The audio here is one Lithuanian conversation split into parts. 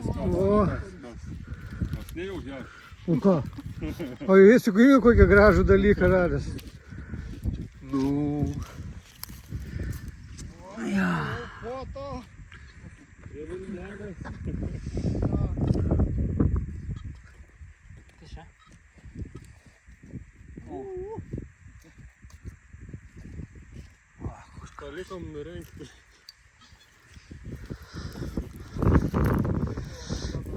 O, Aš nejau ją. nu ką? O jis juk kokį gražų dalyką radęs. Nu. Ja. Foto. Tai čia? Palikom nurengti.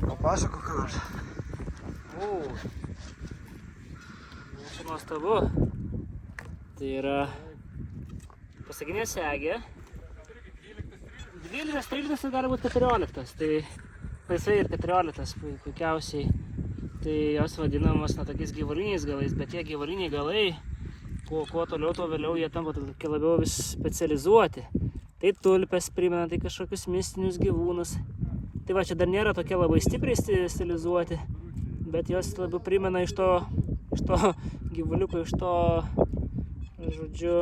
Papasakok, ką nors. Čia nuostabu. Tai yra pasaginė segė. 12, 13 gali būti 14. Tai laisvai ir 14 puikiausiai. Tai jos vadinamos tokiais gyvuliniais galais, bet tie gyvuliniai galai, kuo toliau, tuo vėliau jie tampa tokie labiau vis specializuoti. Tai tulpes primena, tai kažkokius mistinius gyvūnus. Tai va, čia dar nėra tokie labai stipriai stilizuoti, bet jos labiau primena iš to gyvuliuko, iš to, žodžiu,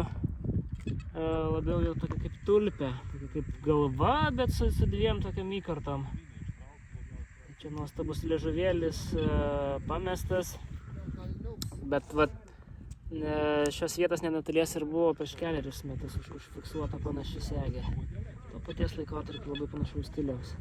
labiau jau tokia kaip tulpė, tokia kaip galva, bet su dviem tokiam įkartom. Čia nuostabus liežuvėlis pamestas, bet vat, šios vietos nenutolės ir buvo prieš kelerius metus užfiksuota panaši segė. To paties laikotarpio labai panašaus stiliaus.